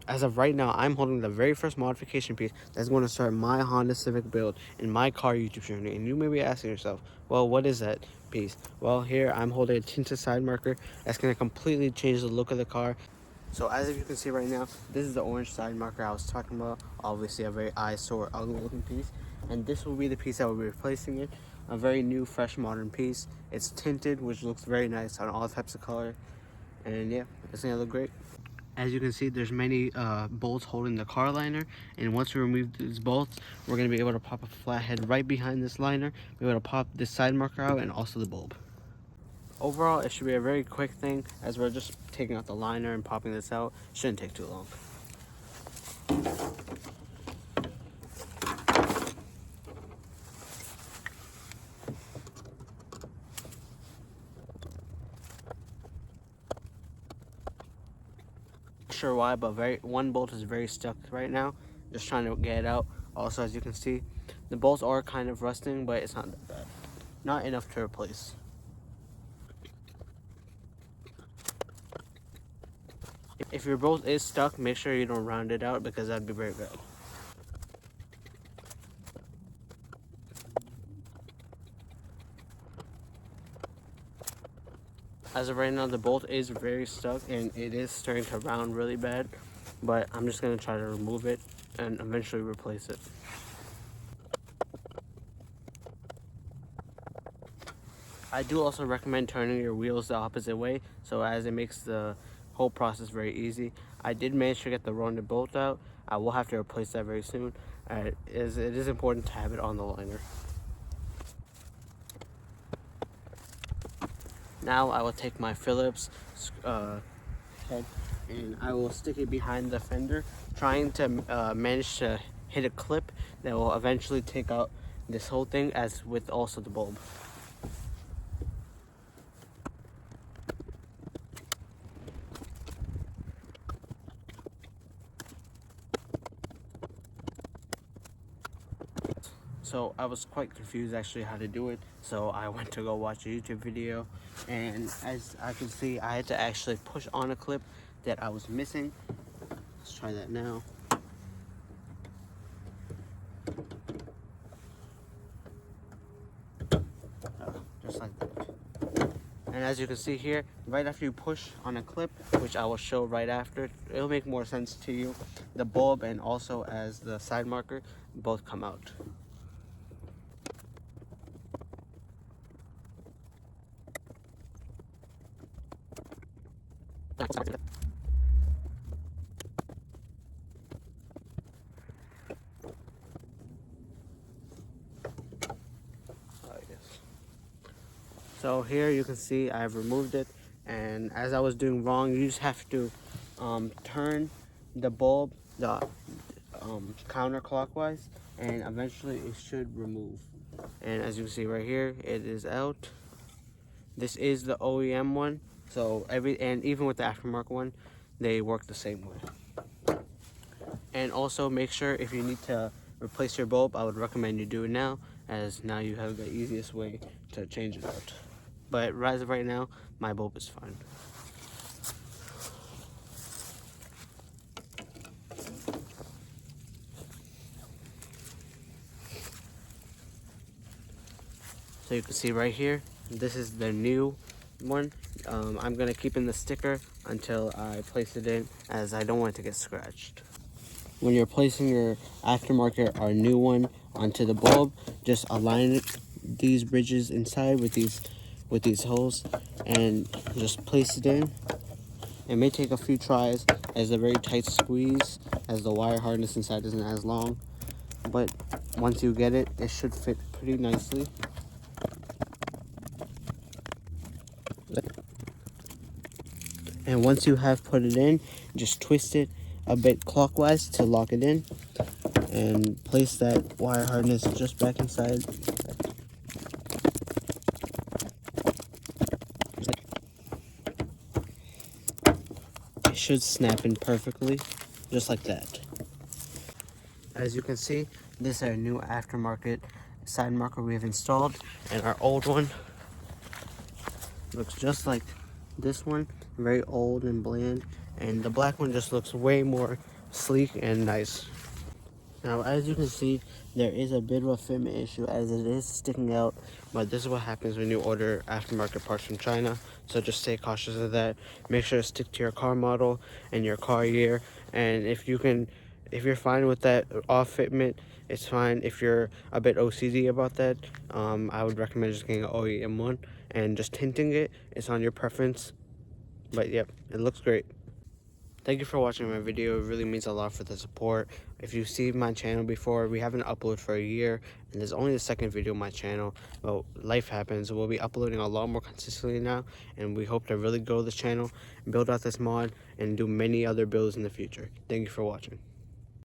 As of right now, I'm holding the very first modification piece that's going to start my Honda Civic build in my car YouTube journey. And you may be asking yourself, well, what is that piece? Well, here I'm holding a tinted side marker that's going to completely change the look of the car. So as you can see right now, this is the orange side marker I was talking about. Obviously a very eyesore, ugly looking piece. And this will be the piece that will be replacing it. A very new, fresh, modern piece. It's tinted, which looks very nice on all types of color. And yeah, it's going to look great. As you can see, there's many bolts holding the car liner, and once we remove these bolts, we're going to be able to pop a flathead right behind this liner, be able to pop this side marker out and also the bulb. Overall, it should be a very quick thing, as we're just taking out the liner and popping this out. Shouldn't take too long. Not sure why, but one bolt is very stuck right now. Just trying to get it out. Also, as you can see, the bolts are kind of rusting, but it's not that bad. Not enough to replace. If your bolt is stuck, make sure you don't round it out, because that'd be very bad. As of right now, the bolt is very stuck and it is starting to round really bad, but I'm just going to try to remove it and eventually replace it. I do also recommend turning your wheels the opposite way, so as it makes the whole process very easy. I did manage to get the rounded bolt out. I will have to replace that very soon. It is important to have it on the liner. Now I will take my Phillips head and I will stick it behind the fender, trying to manage to hit a clip that will eventually take out this whole thing, as with also the bulb. So I was quite confused actually how to do it, so I went to go watch a YouTube video, and as I can see, I had to actually push on a clip that I was missing. Let's try that now. Just like that. And as you can see here, right after you push on a clip, which I will show right after, it'll make more sense to you. The bulb and also as the side marker both come out. So here you can see I've removed it, and as I was doing wrong, you just have to turn the bulb counterclockwise, and eventually it should remove. And as you can see right here, it is out. This is the OEM one, so even with the aftermarket one, they work the same way. And also make sure if you need to replace your bulb, I would recommend you do it now, as now you have the easiest way to change it out. But as of right now, my bulb is fine. So you can see right here, this is the new one. I'm gonna keep in the sticker until I place it in, as I don't want it to get scratched. When you're placing your aftermarket or new one onto the bulb, just align these bridges inside with these holes and just place it in. It may take a few tries, as a very tight squeeze, as the wire hardness inside isn't as long, but once you get it, it should fit pretty nicely. And once you have put it in, just twist it a bit clockwise to lock it in, and place that wire harness just back inside. It should snap in perfectly, just like that. As you can see, this is our new aftermarket side marker we have installed, and our old one looks just like this one, very old and bland, and the black one just looks way more sleek and nice. Now, as you can see, there is a bit of a fitment issue as it is sticking out, but this is what happens when you order aftermarket parts from China. So just stay cautious of that. Make sure to stick to your car model and your car year. And if you're fine with that off fitment, it's fine. If you're a bit OCD about that, I would recommend just getting an OEM one and just tinting it. It's on your preference, but yep, it looks great. Thank you for watching my video. It really means a lot for the support. If you've seen my channel before, we haven't uploaded for a year, and there's only the second video on my channel. But life happens. We'll be uploading a lot more consistently now, and we hope to really grow this channel, build out this mod, and do many other builds in the future. Thank you for watching.